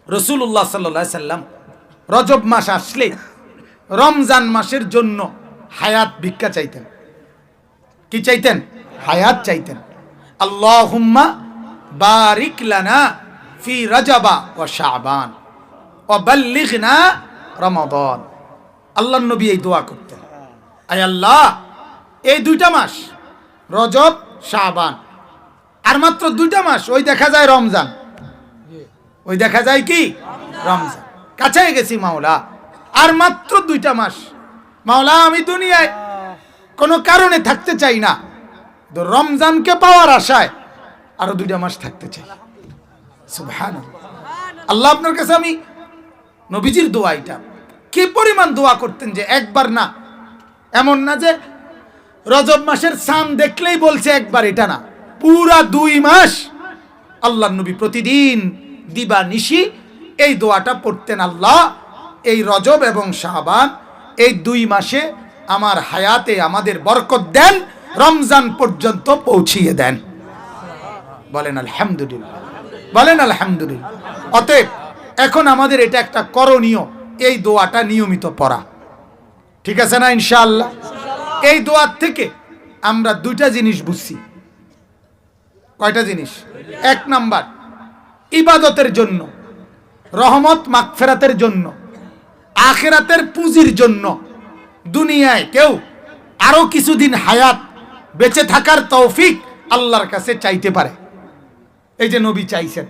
রাসূলুল্লাহ সাল্লাল্লাহু আলাইহি সাল্লাম রজব মাস আসলে রমজান মাসের জন্য হায়াত ভিক্ষা চাইতেন। কি চাইতেন? হায়াত চাইতেন। আল্লাহুম্মা বারিক লানা ফি রজবা ওয়া শাবান ওয়া বাল্লিগনা রমাদান। আল্লাহর নবী এই দোয়া করতেন, আয় আল্লাহ, এই দুইটা মাস রজব শাবান, আর মাত্র দুইটা মাস, ওই দেখা যায় রমজান, ওই দেখা যায় কি রমজান, কাছে গেছি মাওলা, আর মাত্র দুইটা মাস। মাওলা, আমি দুনিয়ায় কোনো কারণে থাকতে চাই না, তো রমজানকে পাওয়ার আশায় আরো দুইটা মাস থাকতে চাই। সুবহানাল্লাহ। আল্লাহ আপনার কাছে আমি, নবীজির দোয়া এটা, কি পরিমাণ দোয়া করতেন যে একবার না, এমন না যে রজব মাসের চাঁদ দেখলেই বলছে একবার, এটা না, পুরা 2 মাস আল্লাহর নবী প্রতিদিন দিবা নিশি এই দোয়াটা পড়তেন, আল্লাহ এই রজব এবং শাবান এই 2 মাসে আমার হায়াতে আমাদের বরকত দেন, রমজান পর্যন্ত পৌঁছিয়ে দেন। বলেন আলহামদুলিল্লাহ, বলেন আলহামদুলিল্লাহ। অতএব এখন আমাদের এটা একটা করণীয়, এই দোয়াটা নিয়মিত পড়া, ঠিক আছে না ইনশাআল্লাহ? এই দোয়ার থেকে আমরা 2টা জিনিস বুঝছি। কয়টা জিনিস? 1 নাম্বার, ইবাদতের জন্য, রহমত মাগফিরাতের জন্য, আখিরাতের পুঁজির জন্য দুনিয়ায় কেউ আরো কিছুদিন হায়াত বেঁচে থাকার তৌফিক আল্লাহর কাছে চাইতে পারে। এই যে নবী চাইছেন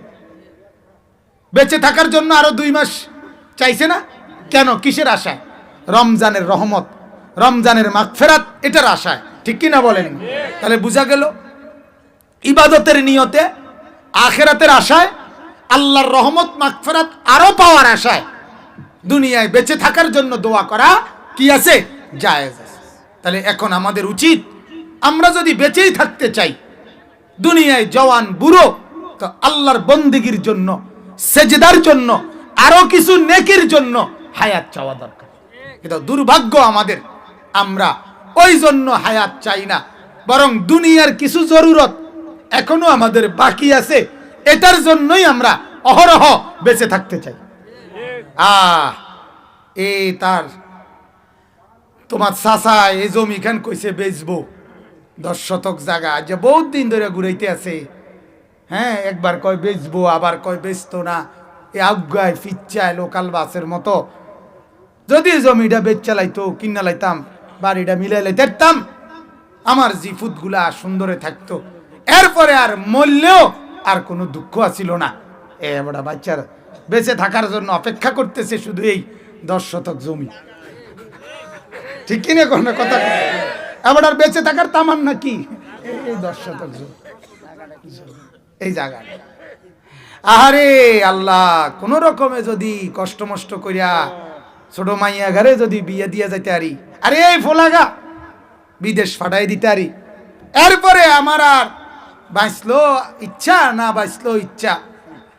বেঁচে থাকার জন্য আরো 2 মাস চাইছে না কেন? কিসের আশায়? রমজানের রহমত, রমজানের মাগফিরাত, এটার আশায়, ঠিক কি না বলেন? তাহলে বোঝা গেল ইবাদতের নিয়তে, আখিরাতের আশায়, আল্লাহর রহমত মাগফিরাত আরো পাওয়ার আশায় দুনিয়ায় বেঁচে থাকার জন্য দোয়া করা কি আছে? জায়েজ আছে। তাহলে এখন আমাদের উচিত, আমরা যদি বেঁচেই থাকতে চাই দুনিয়ায় জওয়ান বুড়ো, তো আল্লাহর বন্দেগীর জন্য, সেজদার জন্য, আরো কিছু নেকির জন্য হায়াত চাওয়া দরকার। কিন্তু দুর্ভাগ্য আমাদের, আমরা ওই জন্য হায়াত চাই না, বরং দুনিয়ার কিছু জরুরত এখনো আমাদের বাকি আছে, এটার জন্যই আমরা অহরহ বেঁচে থাকতে চাই। এই তার তোমার চাচা এই জমি খান কইছে বেচবো, 10 শতক জায়গা, যে বহুত দিন ধরে ঘুরাইতে আছে। হ্যাঁ, একবার কয় বেচবো, আবার কয় বেচতো না, এ আজ্ঞায় ফিচ্ছায় লোকাল বাসের মতো। যদি জমিটা বেচ চালাইতো, কিনা লাইতাম, বাড়িটা মিলাই লাইতাম, আমার জিফুত গুলা সুন্দরে থাকতো, এরপরে আর মরলেও আর কোনো দুঃখ আসিল না। বড় বাচ্চার বেঁচে থাকার জন্য অপেক্ষা করতেছে শুধু এই 10 শতক জমি, ঠিক কিনা কোনো কথা? এবার আর বেঁচে থাকার তামান্না কি? এই 10 শতক জমি, এই জায়গা। আহারে আল্লাহ, কোন রকমে যদি কষ্ট মষ্ট করিয়া ছোট মাইয়া ঘরে যদি বিয়ে দিয়ে যাইতে পারি, আরে এই ফোলাগা বিদেশ ফাটাই দিতে পারি, এরপরে আমার আর বাঁচলো ইচ্ছা, না বাঁচলো ইচ্ছা,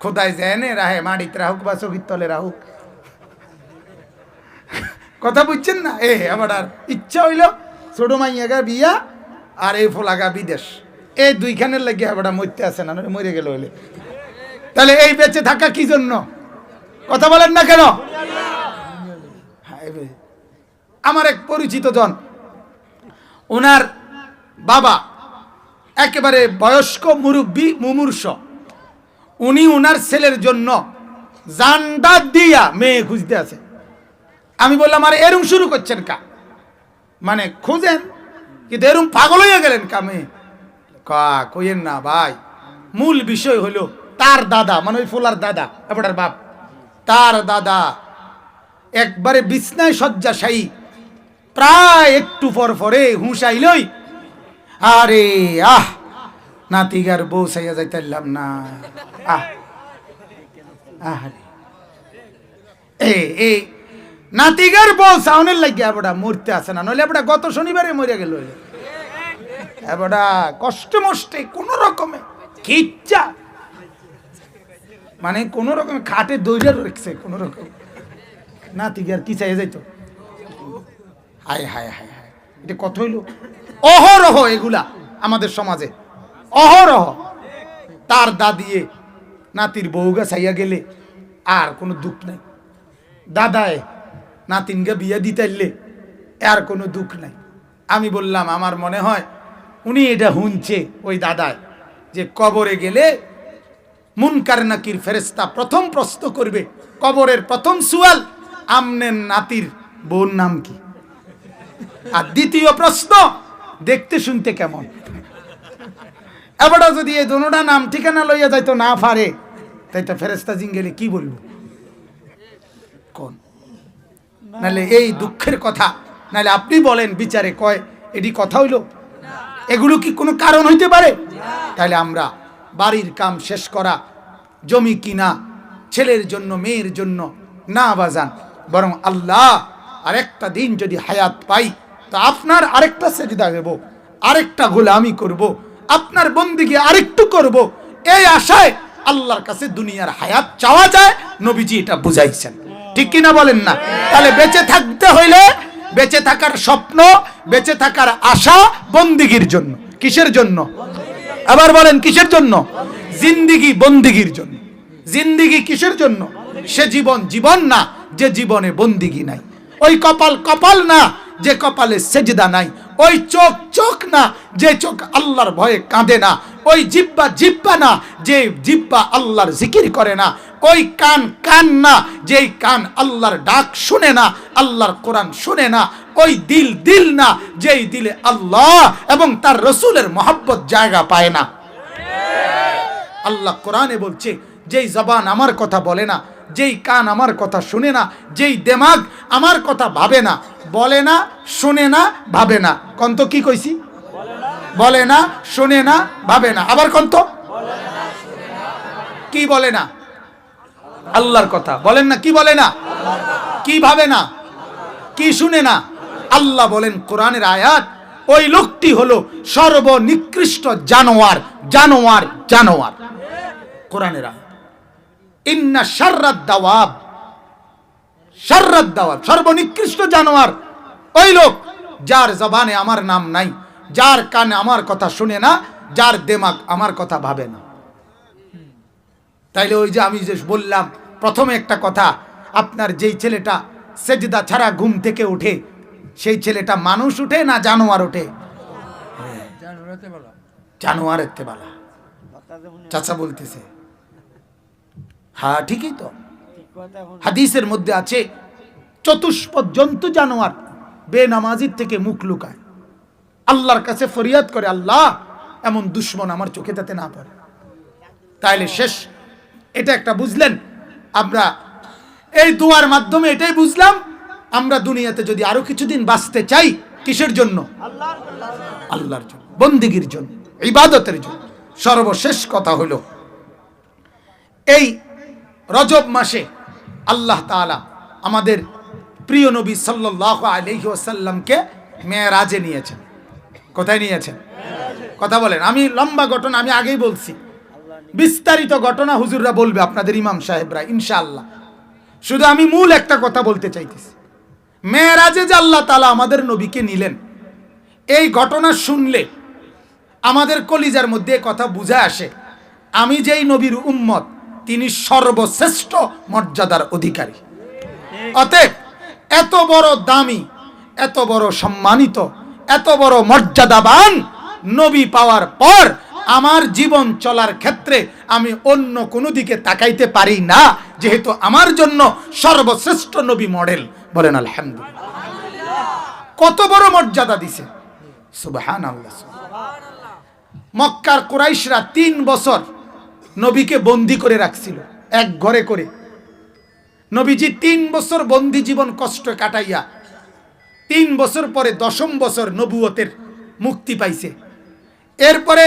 খোদায় জেনে রাহে, মাটিতে রাহুক বা চোখের তলে রাহুক। কথা বুঝছেন না? আবার আর ইচ্ছা হইল ছোট মাইয়াগা বিয়া আর এই ফোলাগা বিদেশ, এই 2খানের লাগিয়ে আবার মরতে আসে না, মরে গেল হইলে। তাহলে এই বেঁচে থাকা কি জন্য? কথা বলেন না কেন? আমার এক পরিচিত জন, ওনার বাবা একেবারে বয়স্ক মুরব্বী, মুমূর্ষ, উনি ওনার ছেলের জন্য জানটা দিয়া মেয়ে খুঁজতে আছে। আমি বললাম, আরে এরম শুরু করছেন কা? মানে খুঁজেন, কিন্তু এরম পাগল হয়ে গেলেন কা? মেয়ে কইেন না ভাই, মূল বিষয় হলো তার দাদা, মানে ওই ফোলার দাদা, এবার বাপ, তার দাদা একবারে বিছনায় শয্যাশায়ী, প্রায় একটু পর পরে হুঁশ আইলই, আরে নাতিগার বউ সাইয়া যাইতাম না। এই নাতিগার বউ সাউনের লাগিয়া এবড়া মরতে আসে না, নইলে এবড়া গত শনিবারে মরে গেল। এবড়া কষ্ট মষ্টে কোন রকমে খিচ্চা, মানে কোন রকমে খাটে দৌড়ে রেখেছে, কোন রকম নাতিগার কি চাইয়া যাইতো। হায় হায় হায় হায়, এটা কত হইল? অহরহ এগুলা আমাদের সমাজে, অহরহ। তার দাদিয়ে নাতির বউগা চাইয়া গেলে আর কোনো দুঃখ নাই। দাদায় নাতিনকে বিয়ে দিতে আর কোনো দুঃখ নাই। আমি বললাম আমার মনে হয় উনি এটা শুনছে ওই দাদায় যে কবরে গেলে মুনকার নাকির ফেরেশতা প্রথম প্রশ্ন করবে, কবরের প্রথম সুয়াল আমনের নাতির বোন নাম কি, আর দ্বিতীয় প্রশ্ন দেখতে শুনতে কেমন। এবার যদি এই দোনোটা নাম ঠিকানা লইয়া যাইতো না পারে, তাই তো ফেরেশতা জিঙ্গেলে কি বলবো কোন? নাহলে এই দুঃখের কথা, নাহলে আপনি বলেন বিচারে কয় এটি কথা হইল? এগুলো কি কোনো কারণ হইতে পারে? তাহলে আমরা বাড়ির কাম শেষ করা, জমি কিনা, ছেলের জন্য মেয়ের জন্য না বাজান, বরং আল্লাহ আরেকটা দিন যদি হায়াত পাই তো আপনার আরেকটা সেজদা দেব, আরেকটা গোলামি করব, আপনার বন্দেগী আরেকটু করব, এই আশায় আল্লাহর কাছে দুনিয়ার হায়াত চাওয়া যায়। নবীজি এটা বুঝাইছেন, ঠিক কিনা বলেন না? তাহলে বেঁচে থাকতে হইলে বেঁচে থাকার স্বপ্ন, বেঁচে থাকার আশা বন্দেগীর জন্য। কিসের জন্য? আবার বলেন কিসের জন্য? জিন্দিগি বন্দেগীর জন্য। জিন্দিগি কিসের জন্য? সে জীবন জীবন না যে জীবনে বন্দেগী নাই, ওই কপাল কপাল না যে কপালে সেজদা নাই, ওই চোখ চোখ না যে চোখ আল্লাহর ভয়ে কাঁদে না, ওই জিহ্বা জিহ্বা না যে জিহ্বা আল্লাহর জিকির করে না, ওই কান কান না যেই কান আল্লাহর ডাক শুনে না, আল্লাহর কোরআন শুনে না, ওই দিল দিল না যেই দিলে আল্লাহ এবং তার রসুলের মহব্বত জায়গা পায় না। আল্লাহ কোরআনে বলছে, যেই জবান আমার কথা বলে না, যেই কান আমার কথা শুনে না, যেই দিমাগ আমার কথা ভাবে না, বলে না, শুনে না, ভাবে না। কন্ত কি কইছি? বলে না, শুনে না, ভাবে না। আবার কন্ত কি বলে না? আল্লাহর কথা বলেন না, কি বলে না, কি ভাবে না, কি শুনে না। আল্লাহ বলেন কোরআনের আয়াত, ওই লোকটি হলো সর্বনিকৃষ্ট জানোয়ার, জানোয়ার, জানোয়ার। কোরআনের আয়াত, ইন্না শাররাদ দাওয়াব, শাররাদ দাওয়াব, সর্বনিকৃষ্ট জানোয়ার ওই লোক যার জবানে আমার নাম নাই, যার কানে আমার কথা শুনে না, যার দিমাগ আমার কথা ভাবে না। তাইলে ওই যে আমি যে বললাম প্রথমে একটা কথা, আপনার যেই ছেলেটা সেজদা ছাড়া ঘুম থেকে উঠে, সেই ছেলেটা মানুষ উঠে না জানোয়ার উঠে? জানোয়ারের তেবালা। চাচা বলতেছে হ্যাঁ ঠিকই তো। হাদিসের মধ্যে আছে চতুষ্পদ জন্তু জানোয়ার বেনামাজির থেকে মুখ লুকায়, আল্লাহর কাছে ফরিয়াদ করে, আল্লাহ এমন দুশ্মন আমার চোখে তাতে না পড়ে। তাইলে শেষ, এটা একটা বুঝলেন। আমরা এই দোয়ার মাধ্যমে এটাই বুঝলাম, আমরা দুনিয়াতে যদি আরো কিছুদিন বাঁচতে চাই, কিসের জন্য? আল্লাহর জন্য, বন্দেগীর জন্য, ইবাদতের জন্য। সর্বশেষ কথা হলো, এই রজব মাসে আল্লাহ তাআলা আমাদের প্রিয় নবী সাল্লাল্লাহু আলাইহি ওয়াসাল্লামকে মেরাজে নিয়েছেন। কোথায় নিয়েছেন? কথা বলেন। আমি লম্বা ঘটনা আমি আগেই বলছি, বিস্তারিত ঘটনা হুজুররা বলবে, আপনাদের ইমাম সাহেবরা, ইনশাআল্লাহ। শুধু আমি মূল একটা কথা বলতে চাইতেছি, মেরাজে যে আল্লাহ তাআলা আমাদের নবীকে নিলেন, এই ঘটনা শুনলে আমাদের কলিজার মধ্যে কথা বুঝে আসে, আমি যেই নবীর উম্মত, তিনি সর্বশ্রেষ্ঠ মর্যাদার অধিকারী। অতএব এত বড় দামি, এত বড় সম্মানিত, এত বড় মর্যাদাবান নবী পাওয়ার পর আমার জীবন চলার ক্ষেত্রে আমি অন্য কোনো দিকে তাকাইতে পারি না, যেহেতু আমার জন্য সর্বশ্রেষ্ঠ নবী মডেল। বলেন আলহামদুলিল্লাহ। কত বড় মর্যাদা দিছে, সুবহানাল্লাহ। মক্কার কুরাইশরা 3 বছর নবীকে বন্দী করে রাখছিল এক ঘরে করে। নবীজি 3 বছর বন্দী জীবন কষ্ট কাটাইয়া 3 বছর পরে 10ম বছর নবুয়তের মুক্তি পাইছে। এরপরে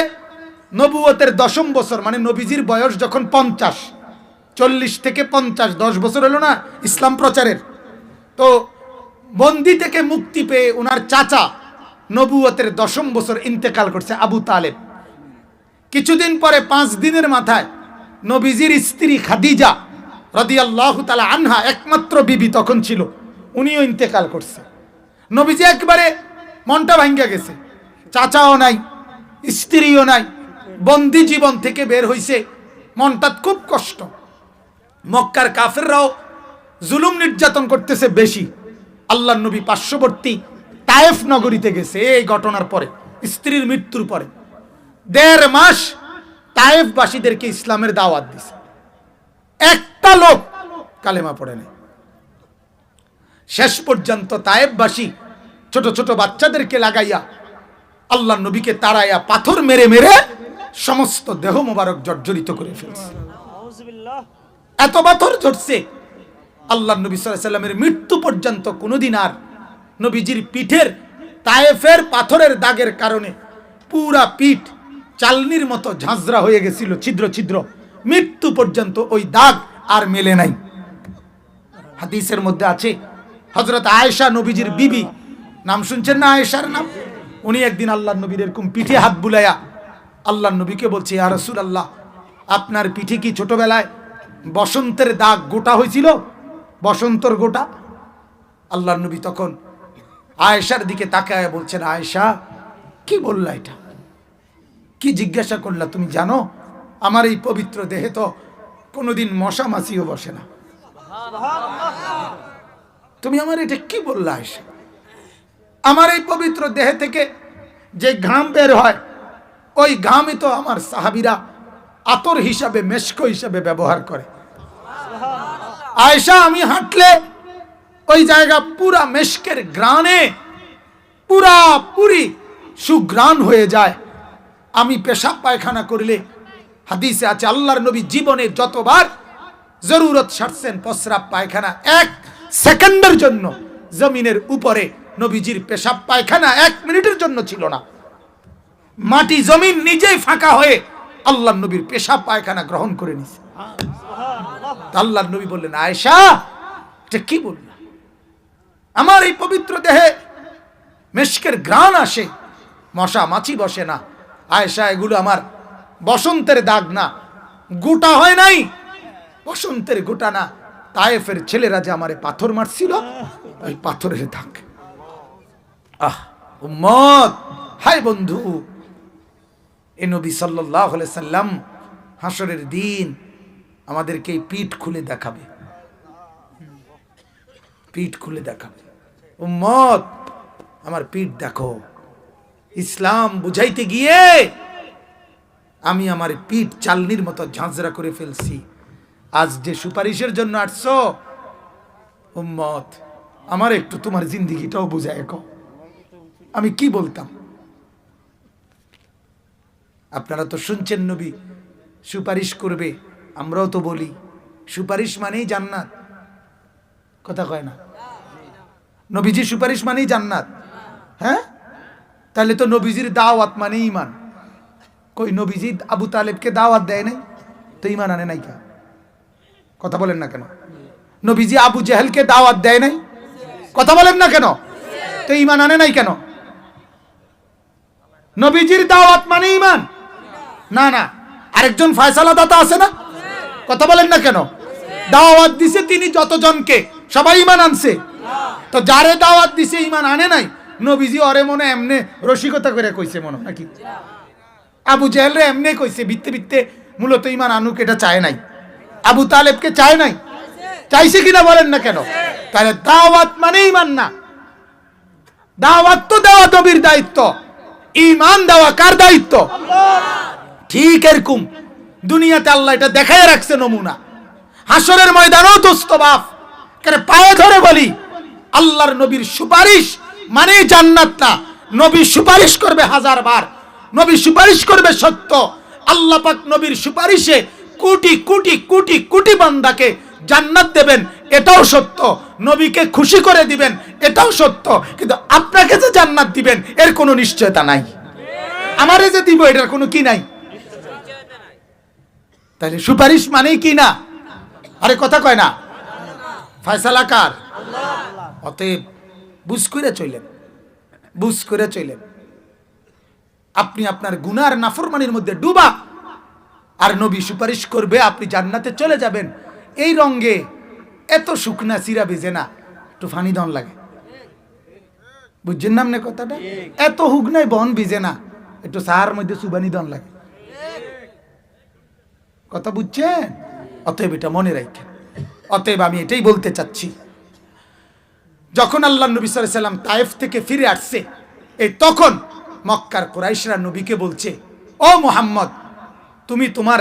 নবুয়তের 10ম বছর মানে নবীজির বয়স যখন 50, 40 থেকে 50, 10 বছর হলো না ইসলাম প্রচারের। তো বন্দী থেকে মুক্তি পেয়ে ওনার চাচা নবুয়তের 10ম বছর ইন্তেকাল করছে, আবু তালেব। কিছুদিন পরে 5 দিনের মাথায় নবীজির স্ত্রী খাদিজা রাদিয়াল্লাহু তাআলা আনহা, একমাত্র বিবি তখন ছিল, উনিও ইন্তেকাল করছে। নবীজি একবারে মনটা ভাঙ্গা গেছে, চাচাও নাই, স্ত্রীও নাই, বন্দী জীবন থেকে বের হইছে, মনটা খুব কষ্ট। মক্কার কাফেররাও জুলুম নির্যাতন করতেছে বেশি। আল্লাহর নবী পার্শ্ববর্তী তায়েফ নগরীতে গেছে এই ঘটনার পরে, স্ত্রীর মৃত্যুর পরে 1.5 মাস তায়েফবাসীদেরকে ইসলামের দাওয়াত দিছে। একটা লোক কালেমা পড়ে নাই। শেষ পর্যন্ত তায়েফবাসী ছোট ছোট বাচ্চাদেরকে লাগাইয়া আল্লাহর নবীকে তাড়াইয়া পাথর মেরে মেরে সমস্ত দেহ মোবারক জর্জরিত করে ফেলছে। এত পাথর ঝরছে আল্লাহর নবী সাল্লাল্লাহু আলাইহি সাল্লামের মৃত্যু পর্যন্ত কোনোদিন আর নবীজির পিঠের তায়েফের পাথরের দাগের কারণে পুরা পিঠ চালনির মতো ঝাঁঝরা হয়ে গেছিল, ছিদ্র ছিদ্র। মৃত্যু পর্যন্ত ওই দাগ আর মেলে নাই। হাদিসের মধ্যে আছে হযরত আয়েশা নবীজির বিবি, নাম শুনছেন না আয়েশার নাম? উনি একদিন আল্লাহর নবীর এরকম পিঠে হাত বুলাইয়া আল্লাহর নবীকে বলছে, ইয়া রাসূলুল্লাহ, আপনার পিঠে কি ছোটবেলায় বসন্তের দাগ গোটা হয়েছিল, বসন্তর গোটা? আল্লাহর নবী তখন আয়েশার দিকে তাকায় বলছেন, আয়েশা কি বললা, এটা কি জিজ্ঞাসা করলা? তুমি জানো আমার এই পবিত্র দেহে তো কোনোদিন মশা মাছিও বসে না, তুমি আমার এটা কি বললা আয়েশা? আমার এই পবিত্র দেহে থেকে যে ঘাম বের হয় ওই ঘামই তো আমার সাহাবীরা আতর হিসাবে, মেশক হিসাবে ব্যবহার করে। আয়েশা, আমি হাঁটলে ওই জায়গা পুরা মেশকের গ্রানে পুরা পুরি সুগ্রাণ হয়ে যায়। আমি পেশাব পায়খানা করলে হাদিসে আছে আল্লাহর নবী জীবনে যতবার জরুরত সারছেন প্রস্রাব পায়খানা, 1 সেকেন্ডের জন্য জমিনের উপরে নবীজির পেশাব পায়খানা 1 মিনিটের জন্য ছিল না। মাটি জমিন নিজেই ফাঁকা হয়ে আল্লাহর নবীর পেশাব পায়খানা গ্রহণ করে নিছে। আল্লাহর নবী বললেন, আয়েশা এটা কি বললা? আমার এই পবিত্র দেহে মেশকের ঘ্রাণ আসে, মশা মাছি বসে না। আয়েশা, এগুলো আমার বসন্তের দাগ না, গোটা হয় নাই, বসন্তের গোটা না, তায়েফের ছেলেরা যে আমারে পাথর মারছিল ওই পাথরের দাগ। উম্মত, হায় বন্ধু, এ নবী সাল্লাল্লাহু আলাইহি সাল্লাম হাসরের দিন আমাদেরকে পিঠ খুলে দেখাবে, পিঠ খুলে দেখাবে। উম্মত, আমার পিঠ দেখো। ইসলাম বুঝাইতে গিয়ে আমি আমার পিঠ চালনির মতো ঝাঁঝরা করে ফেলছি। আজ যে সুপারিশের জন্য আসছো, উম্মত আমার একটু তোমার জিন্দেগিটাও বুঝায় কও, আমি কি বলতাম? আপনারা তো শুনছেন নবী সুপারিশ করবে, আমরাও তো বলি সুপারিশ মানেই জান্নাত, কথা কয় না? নবীজি সুপারিশ মানেই জান্নাত। হ্যাঁ, তাহলে তো নবীজির দাওয়াত মানে ঈমান। কই নবীজি আবু তালেবকে দাওয়াত দেয় নাই তো ঈমান আনে নাই? কথা বলেন না কেন? নবীজি আবু জেহেলকে দাওয়াত দেয় নাই, কথা বলেন না কেন? তো ঈমান আনে নাই কেন? নবীজির দাওয়াত মানে ঈমান না? না, আরেকজন ফয়সালা দাতা আছে না, কথা বলেন না কেন? দাওয়াত দিছে তিনি যতজনকে, সবাই ঈমান আনছে? তো যারে দাওয়াত দিছে ঈমান আনে নাই, নবীজি ওরে মনে এমনে রসিকতা করে কইছে মনে নাকি? আবু জেহেল রে এমনি কইছে বিত্তে বিত্তে, মূলত ঈমান আনুক এটা চায় নাই। আবু তালেবকে চায় নাই, চাইছে কিনা বলেন না কেন? তাহলে দাওয়াত মানে ঈমান না। দাওয়াত তো দেওয়া নবীর দায়িত্ব, ঈমান দেওয়া কার দায়িত্ব? ঠিক এরকম দুনিয়াতে আল্লাহ এটা দেখায় রাখছে নমুনা। হাসরের ময়দানেও দোস্ত বাপ করে পায়ে ধরে বলি, আল্লাহর নবীর সুপারিশ মানে জান্নাত না। নবী সুপারিশ করবে 1000 বার, নবী সুপারিশ করবে সত্য। আল্লাহ পাক নবীর সুপারিশে কোটি কোটি কোটি কোটি বান্দাকে জান্নাত দেবেন, এটাও সত্য। নবীকে খুশি করে দিবেন, এটাও সত্য। কিন্তু আপনাকে যে জান্নাত দিবেন এর কোনো নিশ্চয়তা নাই, আমারে যে দিব এটার কোনো কি নাই। তাহলে সুপারিশ মানেই কি না? আরে কথা কয় না? ফয়সালা কার? অতএব বুঝ করে চলেন, বুঝ করে চলেন। আপনি আপনার গুনার নাফরমানির মধ্যে ডুবা, আর নবী সুপারিশ করবে, আপনি জান্নাতে চলে যাবেন। এই রঙে এত শুকনা চিরা বেজে না, একটু ফানি দন লাগে, বুঝছেন না আপনি কথাটা? এত হুগনাই বন ভিজে না, একটু সাহার মধ্যে সুবানি দন লাগে, কথা বুঝছেন? অতএব এটা মনে রাখেন। অতএব আমি এটাই বলতে চাচ্ছি, যখন আল্লাহ নবী সাল্লাল্লাহু আলাইহি ওয়াসাল্লাম তায়েফ থেকে ফিরে আসছে, এই তখন মক্কার কুরাইশরা নবীকে বলছে, ও মুহাম্মদ, তুমি তোমার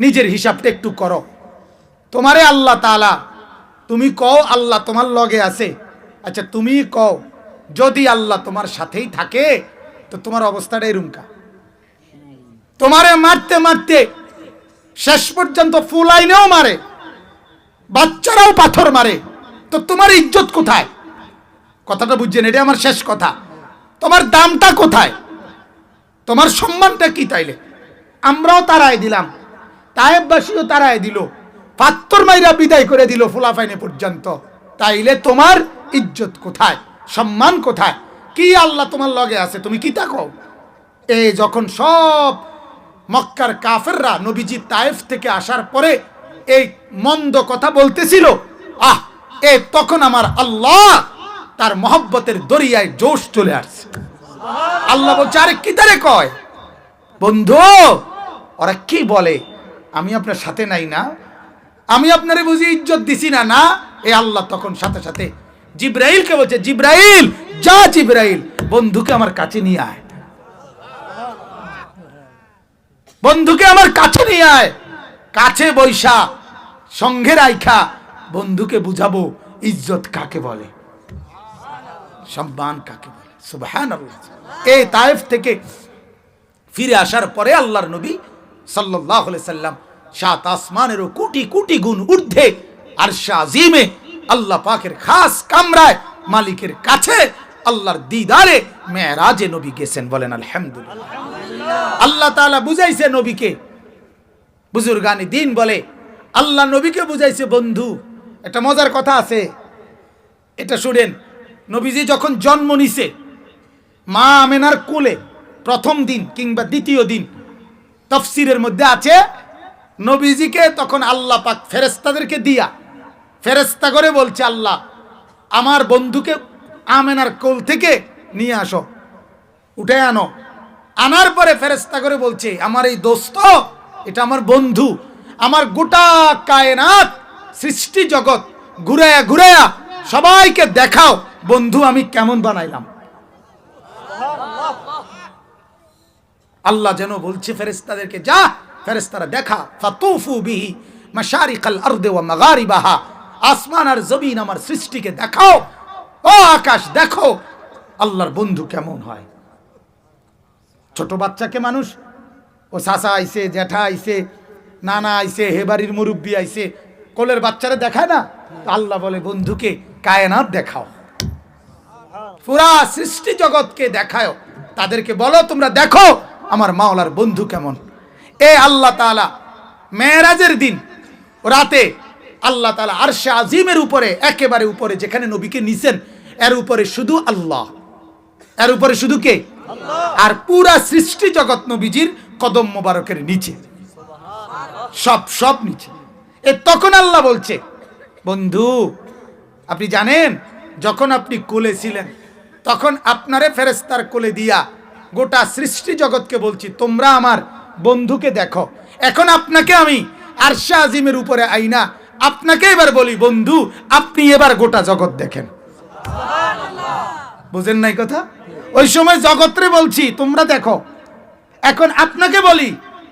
নিজের হিসাবটা একটু করো। তোমারে আল্লাহ তাআলা, তুমি কও আল্লাহ তোমার লগে আছে, আচ্ছা তুমি কও যদি আল্লাহ তোমার সাথেই থাকে তো তোমার অবস্থাটা এরকম। তোমারে মারতে মারতে শেষ পর্যন্ত ফুলাইনেও মারে, বাচ্চারাও পাথর মারে, তো তোমার ইজ্জত কোথায়? কথাটা বুঝছেন? এটা আমার শেষ কথা। তোমার দামটা কোথায়? তোমার সম্মানটা কি? তাইলে আমরাও তারাই দিলাম, তায়েববাসীও তারাই দিল, পাত্তর মাইরা বিদায় করে দিল ফুলাফাইনে পর্যন্ত, তাইলে তোমার ইজ্জত কোথায়? সম্মান কোথায়? কি আল্লাহ তোমার লগে আছে, তুমি কি তা কও? এই যখন সব মক্কার কাফেররা নবীজি তায়েফ থেকে আসার পরে এই মন্দ কথা বলতেছিল, তখন আমার আল্লাহ তার মহব্বতের দরিয়ায় জোশ চলে আসছে। আল্লাহ বলছে, আরে কি তারে কয় বন্ধু, ওরা কি বলে, আমি আপনার সাথে নাই না, আমি আপনারে বুঝি ইজ্জত দিছি না? না, এই আল্লাহ তখন সাথে সাথে জিব্রাইলকে বলছে, জিব্রাইল যা, জিব্রাইল বন্ধুকে আমার কাছে নিয়ে আয়, বন্ধুকে আমার কাছে নিয়ে আয়, কাছে বৈশা সঙ্গে রাইখা বন্ধুকে বুঝাবো ইজ্জত কাকে বলে, সম্মান কাকে বলে। সুবহানাল্লাহ। এই তায়েফ থেকে ফিরে আসার পরে আল্লাহর নবী সাল্লাল্লাহু আলাইহি সাল্লাম সাত আসমানেরও কোটি কোটি গুণ ঊর্ধ্বে আরশে আজিমে আল্লাহ পাকের খাস কামরায় মালিকের কাছে আল্লাহর দিদারে মেরাজে নবী গেছেন। বলেন আলহামদুলিল্লাহ। আল্লাহ তাআলা বুঝাইছে নবীকে, বুজুর্গানি দিন বলে আল্লাহ নবীকে বুঝাইছে বন্ধু। একটা মজার কথা আছে, এটা শুনেন। নবীজি যখন জন্ম নিছে মা আমেনার কোলে প্রথম দিন কিংবা দ্বিতীয় দিন, তাফসীরের মধ্যে আছে নবীজিকে তখন আল্লাহ পাক ফেরেশতাদেরকে দিয়া ফেরেশতা করে বলছে, আল্লাহ আমার বন্ধুকে আমেনার কোল থেকে নিয়ে আসো, উঠে আনো। আনার পরে ফেরেশতা করে বলছে, আমার এই দোস্ত, এটা আমার বন্ধু, আমার গোটা কায়নাত সৃষ্টি জগৎ ঘুরায়া ঘুরায়া সবাইকে দেখাও বন্ধু আমি কেমন বানাইলাম। আল্লাহ যেন বলছে ফেরেশতাদেরকে, যা ফেরেশতারা দেখা, ফাতুফু বিহি মাশারিকাল আরদি ওয়া মাগারিবাহা, আসমান আর জমিন আমার সৃষ্টিকে দেখাও, ও আকাশ দেখো আল্লাহর বন্ধু কেমন হয়। ছোট বাচ্চাকে মানুষ, ও চাচা আইছে, জ্যাঠা আইছে, নানা আইছে, হে বাড়ির মুরব্বী আইছে, কোলের বাচ্চারা দেখায় না? আল্লাহ বলে বন্ধুকে কায়নাত দেখাও, পুরা সৃষ্টি জগৎকে দেখাও, তাদেরকে বলো তোমরা দেখো আমার মাওলার বন্ধু কেমন। এ আল্লাহ তাআলা মেরাজের দিন রাতে আল্লাহ তাআলা আরশে আজিমের উপরে, একেবারে উপরে যেখানে নবীকে নিছেন, এর উপরে শুধু আল্লাহ, এর উপরে শুধু কে? আল্লাহ। আর পুরা সৃষ্টি জগৎ নবীজির কদম মোবারকের নিচে, সব নিচে। এ তখন আল্লাহ বলছে, বন্ধু আপনি জানেন যখন আপনি কোলে ছিলেন তখন আপনারে ফেরেশতার কোলে দিয়া গোটা সৃষ্টি জগৎকে বলছি তোমরা আমার বন্ধুকে দেখো। এখন আপনাকে আমি আরশে আজিমের উপরে আইনা আপনাকে এবার বলি, বন্ধু আপনি এবার গোটা জগৎ দেখেন। বুঝেন নাই কথা? ওই সময় জগৎরে বলছি তোমরা দেখো, এখন আপনাকে বলি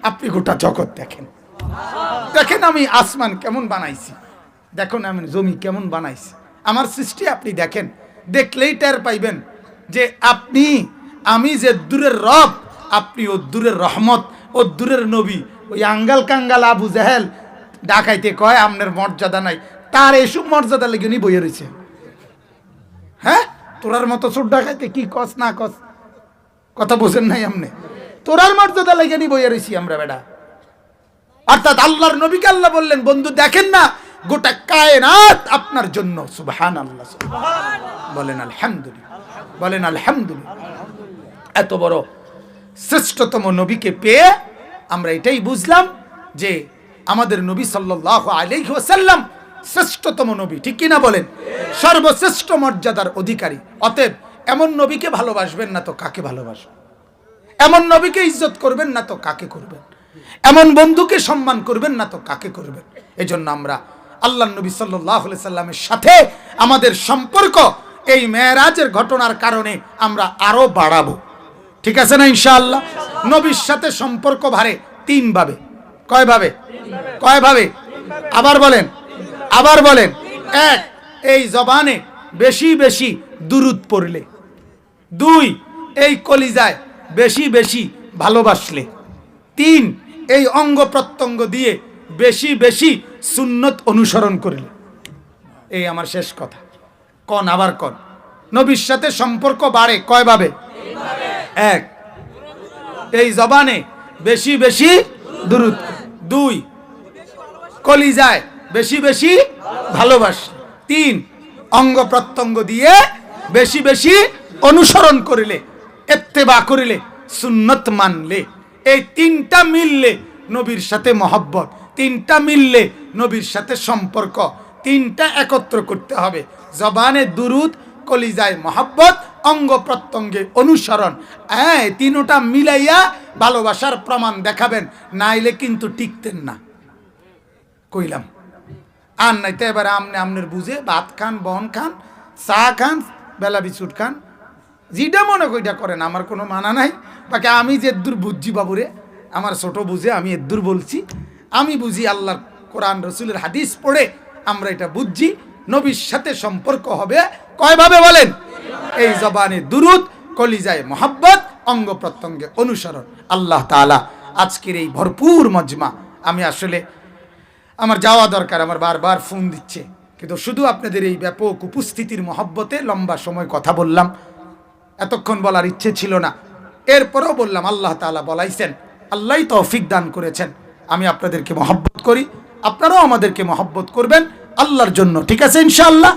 আপনি গোটা জগৎ দেখেন। দেখেন আমি আসমান কেমন বানাইছি, দেখুন আমি জমি কেমন বানাইছি, আমার সৃষ্টি আপনি দেখেন। দেখলেই টের পাইবেন যে আমি যে দূরের রব, আপনি ও দূরের রহমত, ও দূরের নবী। ওই আঙ্গাল কাঙ্গাল আবু জাহেল ডাকাইতে কয় আমনের মর্যাদা নাই, তার এসব মর্যাদা লেগে নি বইয়ে রয়েছে। হ্যাঁ, তোরার মতো চোর ডাকাইতে কি কস না কস, কথা বোঝেন নাই আমনে? তোরার মর্যাদা লেগে নি বইয়ে রয়েছি আমরা বেটা। অর্থাৎ আল্লাহর নবীকে আল্লাহ বললেন, বন্ধু দেখেন না গোটা কায়নাত আপনার জন্য। সুবহানাল্লাহ, বলেন আলহামদুলিল্লাহ, বলেন আলহামদুলিল্লাহ। এত বড় শ্রেষ্ঠতম নবীকে পেয়ে আমরা এটাই বুঝলাম যে আমাদের নবী সাল্লাল্লাহু আলাইহি ওয়াসাল্লাম শ্রেষ্ঠতম নবী, ঠিক কিনা বলেন? সর্বশ্রেষ্ঠ মর্যাদার অধিকারী। অতএব এমন নবীকে ভালোবাসবেন না তো কাকে ভালোবাসবেন? এমন নবীকে ইজ্জত করবেন না তো কাকে করবেন? এমন বন্ধুকে সম্মান করবেন না তো কাকে করবেন? এজন্য আমরা আল্লাহ নবী সাল্লাল্লাহু আলাইহি সাল্লামের সাথে আমাদের সম্পর্ক এই মেরাজের ঘটনার কারণে আমরা আরো বাড়াবো। ঠিক আছে না ইনশাআল্লাহ? নবীর সাথে সম্পর্ক বাড়ে তিন ভাবে। কয় ভাবে? কয় ভাবে? আবার বলেন, আবার বলেন। এক, এই জবানে বেশি বেশি দুরূদ পড়লে। দুই, এই কলিজায় বেশি বেশি ভালোবাসলে। তিন, এই অঙ্গ প্রত্যঙ্গ দিয়ে বেশি বেশি সুন্নত অনুসরণ করলে। এই আমার শেষ কথা। কোন আবার কোন? নবীর সাথে সম্পর্ক বাড়ে কয় ভাবে? এক, এই জবানে বেশি বেশি দুরূদ। দুই, কলিজায় বেশি বেশি ভালোবাসলে। তিন, অঙ্গ প্রত্যঙ্গ দিয়ে বেশি বেশি অনুসরণ করিলে, ইত্তেবা করিলে, সুন্নত মানলে। এই তিনটা মিললে নবীর সাথে মহব্বত, তিনটা মিললে নবীর সাথে সম্পর্ক। তিনটা একত্র করতে হবে, জবানে দুরুদ, কলিজায় মহব্বত, অঙ্গ প্রত্যঙ্গে অনুসরণ। হ্যাঁ, তিনটা মিলাইয়া ভালোবাসার প্রমাণ দেখাবেন, নাইলে কিন্তু টিকতেন না। কইলাম আর নাইতে এবার আমনে আমনের বুঝে ভাত খান, বন খান, চা খান, বেলা বিস্কুট খান, যেটা মনে কইটা করেন, আমার কোনো মানা নাই। বাকি আমি যে এদ্দুর বুঝছি বাবুরে, আমার ছোট বুঝে আমি এদ্দুর বলছি। আমি বুঝি আল্লাহর কোরআন রসুলের হাদিস পড়ে আমরা এটা বুঝছি। নবীর সাথে সম্পর্ক হবে কয়ভাবে বলেন? এই জবানে দুরুদ, কলিজায় মহাব্বত, অঙ্গ প্রত্যঙ্গে অনুসরণ। আল্লাহ তাআলা আজকের এই ভরপুর মজমা, আমি আসলে আমার যাওয়া দরকার, আমার বারবার ফোন দিচ্ছে, কিন্তু শুধু আপনাদের এই ব্যাপক উপস্থিতির মহব্বতে লম্বা সময় কথা বললাম। এতক্ষণ বলার ইচ্ছে ছিল না, এরপরেও বললাম। আল্লাহ তাআলা বলাইছেন, আল্লাহই তৌফিক দান করেছেন। আমি আপনাদেরকে মহব্বত করি, আপনারাও আমাদেরকে মহব্বত করবেন আল্লাহর জন্য। ঠিক আছে ইনশাআল্লাহ?